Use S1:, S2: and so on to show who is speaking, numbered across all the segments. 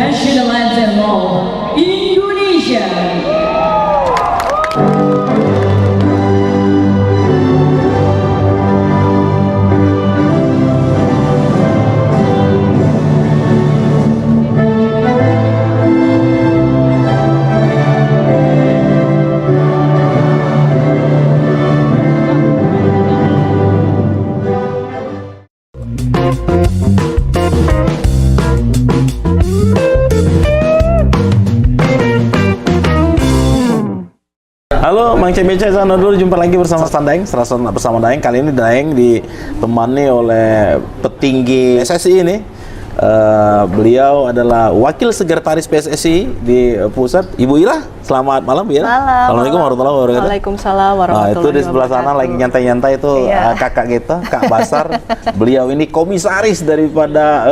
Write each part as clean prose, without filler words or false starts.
S1: National Anthem of Indonesia.
S2: Halo, Mang CBC, sana dulu jumpa lagi bersama Daeng, bersama Daeng. Kali ini Daeng ditemani oleh petinggi PSSI ini. Beliau adalah Wakil Sekretaris PSSI di pusat, Ibu Ira. Selamat malam, Bu Ira.
S3: Malam.
S2: Assalamualaikum warahmatullahi wabarakatuh.
S3: Waalaikumsalam warahmatullahi
S2: Nah, itu di sebelah sana lagi nyantai-nyantai itu kakak kita, Kak Basar. Beliau ini komisaris daripada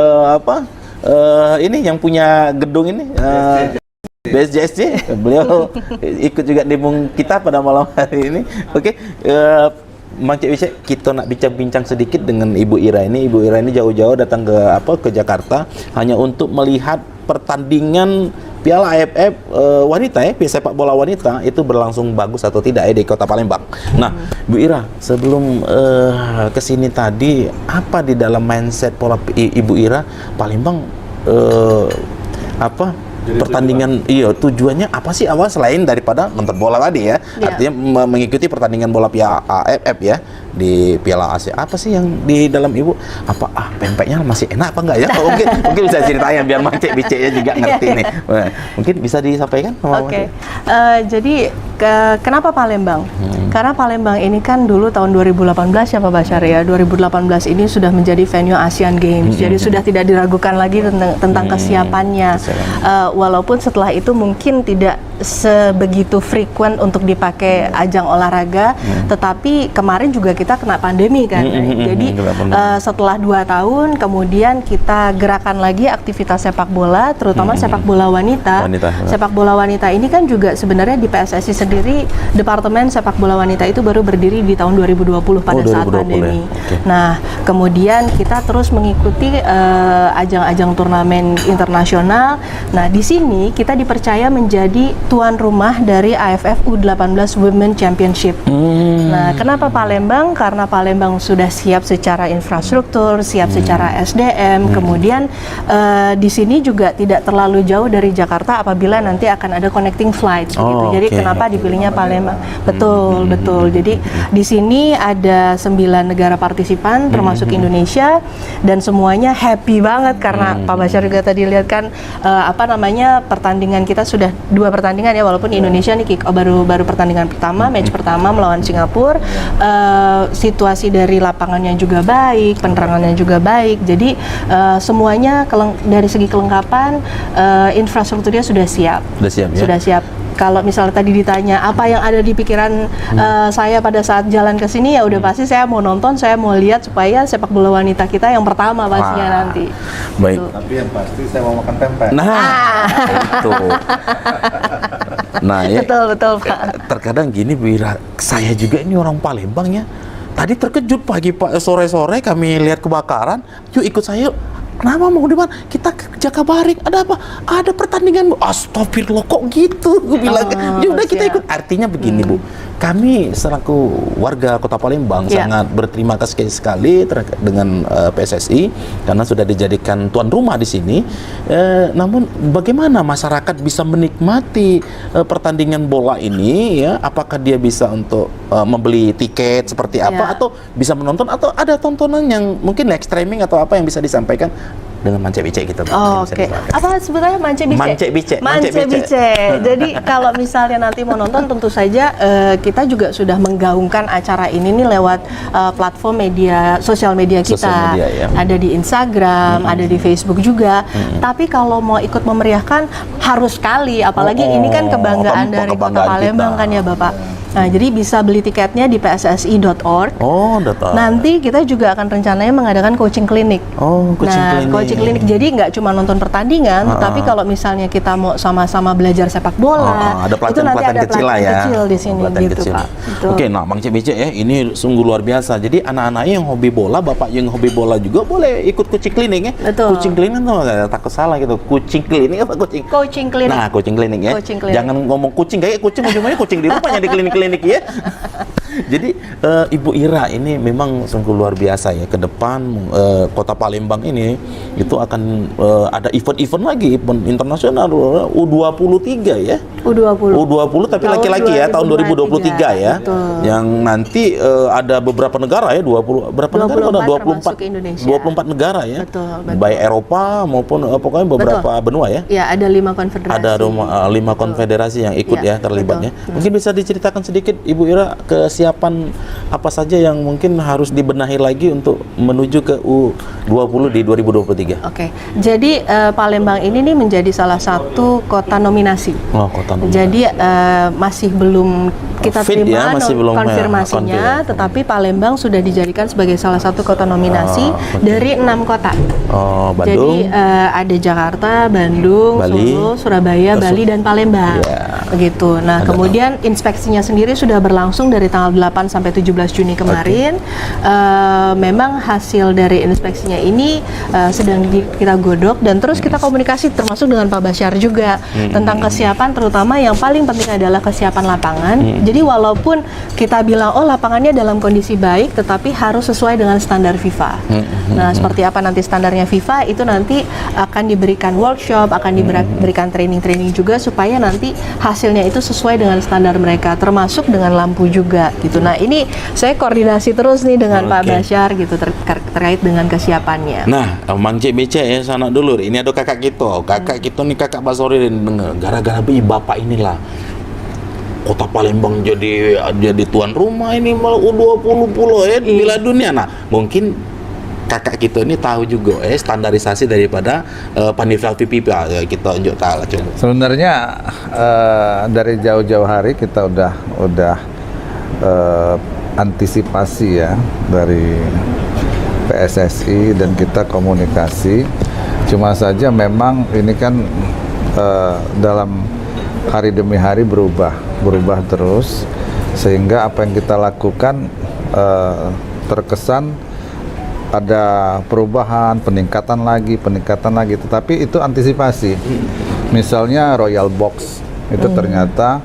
S2: ini yang punya gedung ini. BSJSJ, beliau ikut juga demo kita pada malam hari ini. Oke, Mang Cik Wice, kita nak bincang-bincang sedikit dengan Ibu Ira ini. Ibu Ira ini jauh-jauh datang ke Jakarta hanya untuk melihat pertandingan Piala AFF wanita sepak bola wanita itu berlangsung bagus atau tidak di Kota Palembang. Nah, Bu Ira, sebelum kesini tadi, apa di dalam mindset pola Ibu Ira Palembang pertandingan tujuannya apa sih awal selain daripada nonton bola tadi ya? Artinya mengikuti pertandingan bola Piala AFF ya di Piala Asia. Apa sih yang di dalam Ibu? Pempeknya masih enak apa enggak ya? Mungkin bisa ceritain biar Mang Cik Bice juga ngerti nih. Mungkin bisa disampaikan?
S3: Oke. Jadi kenapa Palembang? Karena Palembang ini kan dulu tahun 2018 ya Pak Bashar ya. 2018 ini sudah menjadi venue Asian Games. Jadi sudah tidak diragukan lagi tentang kesiapannya. Walaupun setelah itu mungkin tidak sebegitu frequent untuk dipakai ajang olahraga, tetapi kemarin juga kita kena pandemi kan. Jadi setelah 2 tahun kemudian kita gerakan lagi aktivitas sepak bola, terutama sepak bola wanita. Sepak bola wanita ini kan juga sebenarnya di PSSI sendiri, Departemen Sepak Bola Wanita itu baru berdiri di tahun 2020 pada saat pandemi. Nah, kemudian kita terus mengikuti ajang-ajang turnamen internasional. Nah, di sini kita dipercaya menjadi tuan rumah dari AFF U18 Women Championship. Nah, kenapa Palembang? Karena Palembang sudah siap secara infrastruktur, siap secara SDM. Kemudian di sini juga tidak terlalu jauh dari Jakarta apabila nanti akan ada connecting flights gitu. Jadi kenapa dipilihnya Palembang? Betul. Jadi di sini ada 9 negara partisipan termasuk Indonesia dan semuanya happy banget karena Pak Bashar juga tadi lihat kan pertandingan kita sudah 2 pertandingan ya, walaupun Indonesia nih baru pertandingan pertama, match pertama melawan Singapura. Situasi dari lapangannya juga baik, penerangannya juga baik. Jadi semuanya dari segi kelengkapan infrastrukturnya sudah siap. Sudah siap. Kalau misalnya tadi ditanya apa yang ada di pikiran saya pada saat jalan ke sini, ya udah pasti saya mau nonton, saya mau lihat supaya sepak bola wanita kita yang pertama pastinya nanti.
S2: Baik.
S4: Tapi yang pasti saya mau makan pempek.
S2: Itu. Nah, ya.
S3: Betul Pak.
S2: Terkadang gini Bu Ira, saya juga ini orang Palembang ya. Tadi terkejut sore-sore kami lihat kebakaran. Yuk ikut saya. Kenapa mau di mana? Kita ke Jakabaring. Ada apa? Ada pertandingan. Astagfirullah kok gitu? Gue bilang. Ya udah kita ikut. Artinya begini Bu. Kami selaku warga Kota Palembang sangat berterima kasih sekali dengan PSSI karena sudah dijadikan tuan rumah di sini. Namun bagaimana masyarakat bisa menikmati pertandingan bola ini ya? Apakah dia bisa untuk membeli tiket seperti apa atau bisa menonton atau ada tontonan yang mungkin live streaming atau apa yang bisa disampaikan dengan Mang Cik Bice gitu.
S3: Oke. Apa sebetulnya Mang Cik Bice?
S2: Mang Cik Bice.
S3: Jadi kalau misalnya nanti mau nonton, tentu saja kita juga sudah menggaungkan acara ini nih lewat platform sosial media kita. Ada di Instagram, ada di Facebook juga. Tapi kalau mau ikut memeriahkan harus sekali, apalagi ini kan kebanggaan dari Kota Palembang kan ya Bapak. Nah, jadi bisa beli tiketnya di pssi.org.
S2: Oh, data.
S3: Nanti kita juga akan rencananya mengadakan coaching klinik.
S2: Oh, coaching klinik.
S3: Coaching klinik. Jadi nggak cuma nonton pertandingan, tapi kalau misalnya kita mau sama-sama belajar sepak bola,
S2: ada
S3: itu nanti ada
S2: kecil lah ya.
S3: kecil di sini
S2: Pelatihan
S3: gitu,
S2: kecil.
S3: Pak. Betul.
S2: Oke, nah Bang CBC ya, ini sungguh luar biasa. Jadi anak-anaknya yang hobi bola, bapak yang hobi bola juga boleh ikut coaching klinik ya.
S3: Betul.
S2: Coaching klinik tuh takut salah gitu. Kucing klinik apa kucing?
S3: Coaching klinik.
S2: Nah, coaching klinik ya.
S3: Coaching klinik.
S2: Jangan ngomong kucing kayak kucing ujungnya kucing di rumahnya di klinik-klinik ya. Jadi Ibu Ira ini memang sungguh luar biasa ya. Ke depan Kota Palembang ini itu akan ada event-event lagi, event internasional U23 ya. U20 tapi
S3: Tahun
S2: laki-laki ya, tahun 2023 ya.
S3: Betul.
S2: Yang nanti ada beberapa negara ya, 20 berapa negara? Ada
S3: 24 termasuk Indonesia.
S2: 24 negara ya.
S3: Betul.
S2: Baik Eropa maupun pokoknya beberapa benua ya.
S3: Ya, ada 5 konfederasi.
S2: Ada 5 konfederasi yang ikut
S3: Ya,
S2: ya terlibatnya.
S3: betul.
S2: Mungkin bisa diceritakan sedikit Ibu Ira kesiapan apa saja yang mungkin harus dibenahi lagi untuk menuju ke U20 di 2023.
S3: Oke, jadi Palembang ini nih menjadi salah satu kota nominasi.
S2: Oh, kota nominasi.
S3: Jadi masih belum kita
S2: Fit ya,
S3: terima
S2: masih belum
S3: konfirmasinya, tetapi Palembang sudah dijadikan sebagai salah satu kota nominasi dari 6 kota.
S2: Oh, Bandung.
S3: Jadi ada Jakarta, Bandung,
S2: Bali,
S3: Solo, Surabaya, Bali, dan Palembang.
S2: Ya.
S3: Begitu. Nah, kemudian inspeksinya sendiri sudah berlangsung dari tanggal 8 sampai 17 Juni kemarin. Memang hasil dari inspeksinya ini sedang kita godok dan terus kita komunikasi termasuk dengan Pak Basyar juga tentang kesiapan, terutama yang paling penting adalah kesiapan lapangan. Jadi walaupun kita bilang oh lapangannya dalam kondisi baik, tetapi harus sesuai dengan standar FIFA. Nah, seperti apa nanti standarnya FIFA itu nanti akan diberikan workshop, akan diberikan training-training juga supaya nanti hasilnya itu sesuai dengan standar mereka, termasuk dengan lampu juga gitu. Nah, ini saya koordinasi terus nih dengan Pak Basyar gitu terkait dengan kesiapannya.
S2: Nah, Mang CBC ya sanak dulur, ini ada kakak kita. Kakak kita nih kakak Basori gara-gara bapak inilah Kota Palembang jadi tuan rumah ini malah U20 pula ya Piala Dunia. Nah, mungkin kakak kita ini tahu juga standarisasi daripada panitia VPP ya, kita unjuk tahu coba.
S4: Sebenarnya dari jauh-jauh hari kita udah antisipasi ya dari PSSI dan kita komunikasi. Cuma saja memang ini kan dalam hari demi hari berubah terus, sehingga apa yang kita lakukan terkesan ada perubahan, peningkatan lagi, tetapi itu antisipasi. Misalnya Royal Box itu ternyata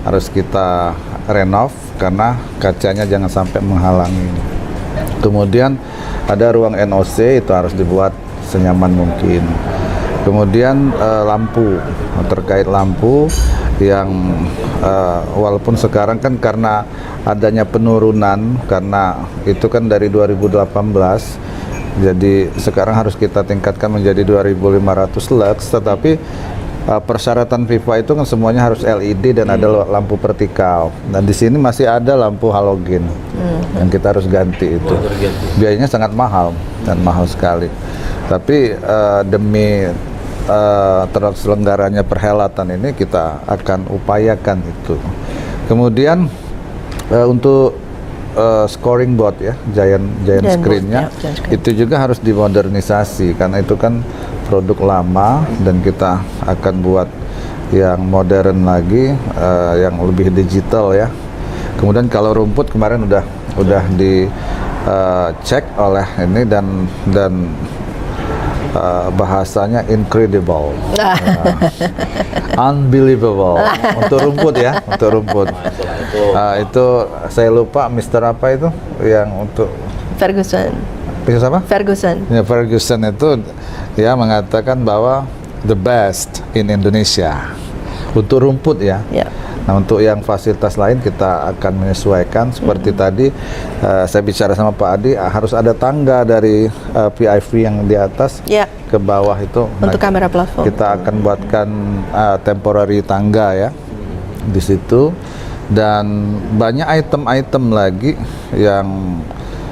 S4: harus kita renov karena kacanya jangan sampai menghalangi. Kemudian ada ruang NOC itu harus dibuat senyaman mungkin. Kemudian lampu, terkait lampu yang walaupun sekarang kan karena adanya penurunan, karena itu kan dari 2018, jadi sekarang harus kita tingkatkan menjadi 2500 lux, tetapi persyaratan FIFA itu kan semuanya harus LED dan ada lampu vertikal. Dan di sini masih ada lampu halogen yang kita harus ganti itu. Biayanya sangat mahal dan mahal sekali. Tapi demi terselenggaranya perhelatan ini kita akan upayakan itu. Kemudian untuk scoring board ya, giant screen-nya itu juga harus dimodernisasi karena itu kan produk lama dan kita akan buat yang modern lagi, yang lebih digital ya. Kemudian kalau rumput kemarin udah dicek oleh ini dan bahasanya incredible, unbelievable untuk rumput ya, untuk rumput. Itu saya lupa Mister apa itu yang untuk
S3: Ferguson.
S4: Bisa apa?
S3: Ferguson.
S4: Ya, Ferguson itu dia mengatakan bahwa the best in Indonesia untuk rumput ya.
S3: Ya.
S4: Nah, untuk yang fasilitas lain kita akan menyesuaikan seperti tadi saya bicara sama Pak Adi, harus ada tangga dari PIV yang di atas ke bawah itu.
S3: Untuk kamera plafon.
S4: Kita akan buatkan temporary tangga ya di situ, dan banyak item-item lagi yang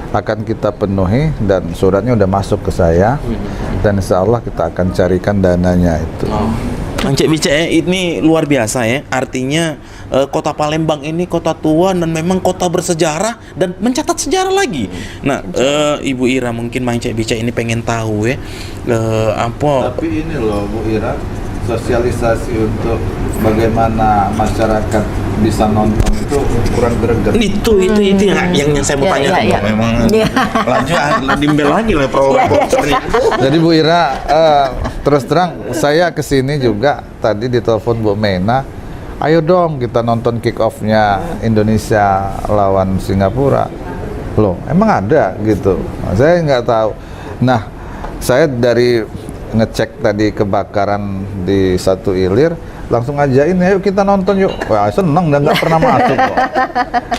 S4: akan kita penuhi dan suratnya udah masuk ke saya dan insya Allah kita akan carikan dananya itu.
S2: Mang Cek Bice ini luar biasa ya. Artinya kota Palembang ini kota tua dan memang kota bersejarah dan mencatat sejarah lagi. Nah, Ibu Ira mungkin Mang Cek Bice ini pengen tahu ya apa.
S4: Tapi ini loh Bu Ira, sosialisasi untuk bagaimana masyarakat bisa nonton itu kurang greget.
S2: Itu yang saya mau tanya tuh, memang lanjut dimbel lagi lah promotornya.
S4: Jadi Bu Ira, terus terang saya kesini juga tadi ditelepon Bu Mena, ayo dong kita nonton kick off-nya Indonesia lawan Singapura. Loh, emang ada gitu? Saya nggak tahu. Nah, saya dari ngecek tadi kebakaran di Satu Ilir, langsung ajain, ayo kita nonton yuk. Wah, seneng dan nggak pernah masuk kok.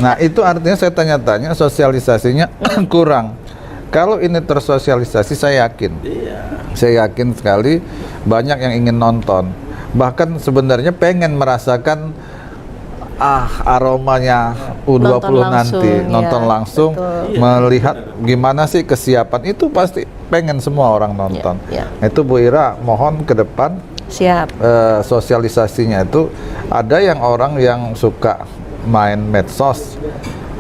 S4: Nah, itu artinya saya tanya-tanya sosialisasinya kurang. Kalau ini tersosialisasi, saya yakin. Saya yakin sekali banyak yang ingin nonton. Bahkan sebenarnya pengen merasakan aromanya U20 nanti, nonton langsung, melihat gimana sih kesiapan itu, pasti pengen semua orang nonton. Itu Bu Ira, mohon ke depan
S3: Siap.
S4: Sosialisasinya itu ada yang orang yang suka main medsos,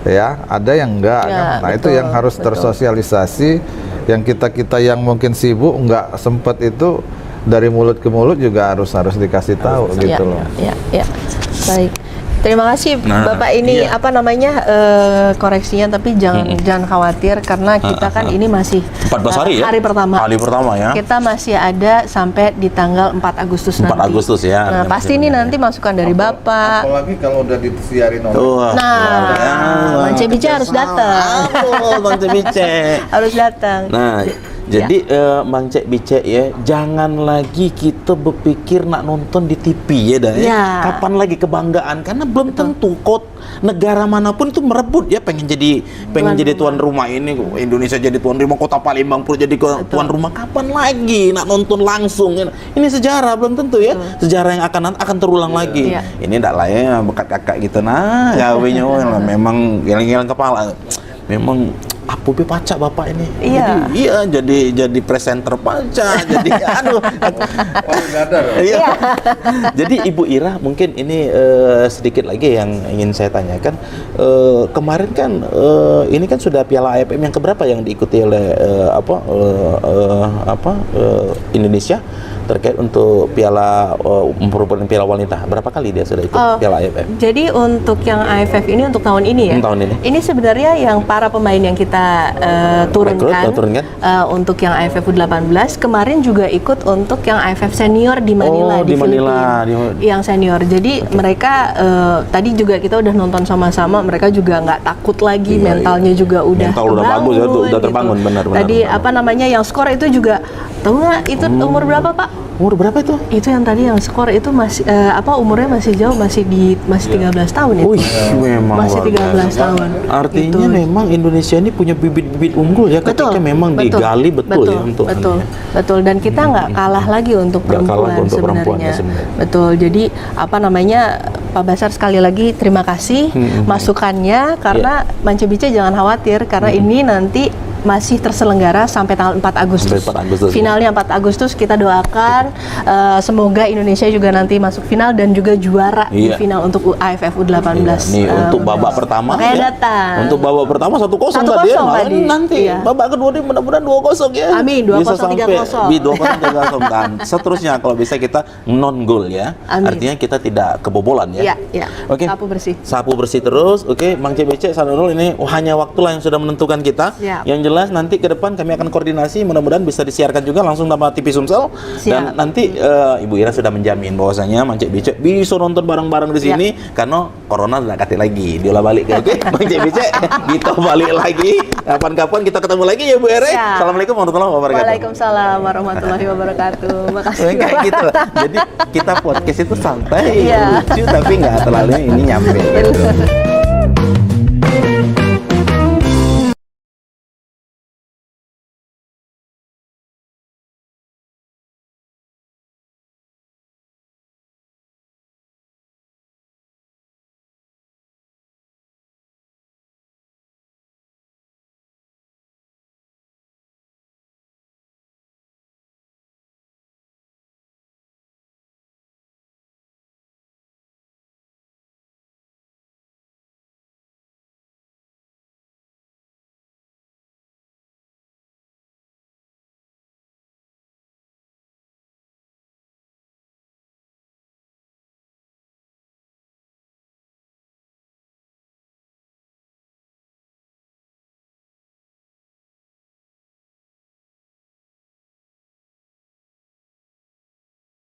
S4: ya, ada yang enggak. Nah, itu yang harus tersosialisasi. Yang kita yang mungkin sibuk nggak sempet itu, dari mulut ke mulut juga harus dikasih tahu gitu loh.
S3: Ya. Baik. Terima kasih Bapak ini apa namanya koreksinya, tapi jangan khawatir karena kita kan ini masih
S2: 14 hari ya?
S3: Hari pertama.
S2: Hari pertama ya.
S3: Kita masih ada sampai di tanggal 4 Agustus
S2: 4
S3: nanti.
S2: Agustus ya.
S3: Nah, pasti ini nanti masukan dari Bapak.
S4: Apalagi kalau udah disiarin orang.
S3: Nah, Mang Cek Bice harus datang.
S2: Mang Cek Bice.
S3: Harus datang.
S2: Nah, jadi Mang Cek Bice ya, jangan lagi kita berpikir nak nonton di TV ya dah ya. Kapan lagi kebanggaan, karena belum tentu negara manapun itu merebut ya pengen jadi tuan rumah ini. Indonesia jadi tuan rumah, kota Palembang pun jadi tuan rumah. Kapan lagi nak nonton langsung? Ini sejarah, belum tentu ya. Sejarah yang akan terulang lagi. Ini ndak lah ya bekat kakak gitu. Nah, gawenya memang gilang-gilang kepala. Memang apa pacak Bapak ini? Jadi presenter pacak. Jadi Jadi Ibu Ira, mungkin ini sedikit lagi yang ingin saya tanyakan. Kemarin kan ini kan sudah Piala AFF yang keberapa yang diikuti oleh Indonesia terkait untuk Piala Piala Wanita. Berapa kali dia sudah ikut Piala AFF?
S3: Jadi untuk yang AFF ini untuk tahun ini ya.
S2: Tahun ini.
S3: Ini sebenarnya yang para pemain yang kita turunkan untuk yang AFF U18 kemarin juga ikut untuk yang AFF senior di Manila, di Filipina. Yang senior. Jadi mereka tadi juga kita udah nonton sama-sama, mereka juga nggak takut lagi, mentalnya juga udah
S2: bagus ya, udah terbangun
S3: gitu.
S2: benar.
S3: Tadi apa namanya yang skor itu juga tahu nggak itu umur berapa Pak?
S2: Umur berapa itu?
S3: Itu yang tadi yang skor itu masih umurnya masih jauh, masih 13 tahun ya.
S2: Memang
S3: masih 13 tahun.
S2: Artinya memang Indonesia ini punya bibit-bibit unggul ya, ketika memang digali betul ya untuk
S3: betul, dan kita nggak kalah lagi untuk perempuan sebenarnya. Betul. Jadi apa namanya, Pak Basar, sekali lagi terima kasih masukannya, karena Mang Cek Bice jangan khawatir karena ini nanti masih terselenggara sampai tanggal 4 Agustus. Finalnya 4 Agustus, kita doakan semoga Indonesia juga nanti masuk final dan juga juara di final untuk AFF U18.
S2: Untuk babak pertama ya.
S3: Datang.
S2: Untuk babak pertama 1-0 tadi ya. Nanti babak kedua ini mudah-mudahan 2-0 ya.
S3: Amin, 2-0 3-0.
S2: 2-0 3-0 dan seterusnya kalau bisa kita non gol ya.
S3: Amin.
S2: Artinya kita tidak kebobolan ya.
S3: Iya.
S2: Oke. Sapu bersih terus. Oke, Mang Cek Bice, Sanurul, ini hanya waktulah yang sudah menentukan kita. Yang jelas nanti ke depan kami akan koordinasi, mudah-mudahan bisa disiarkan juga langsung sama TV Sumsel. Dan nanti Ibu Ira sudah menjamin bahwasanya Mang Cek Bice bisa nonton bareng-bareng di sini karena corona sudah kate lagi, diolah balik ke Mang Cek Bice, kita balik lagi. Kapan-kapan kita ketemu lagi ya Bu Ira. Assalamualaikum warahmatullahi wabarakatuh.
S3: Waalaikumsalam warahmatullahi wabarakatuh. Makasih.
S2: Kayak gitu. Jadi kita podcast itu santai, lucu tapi nggak terlalu ini nyampe.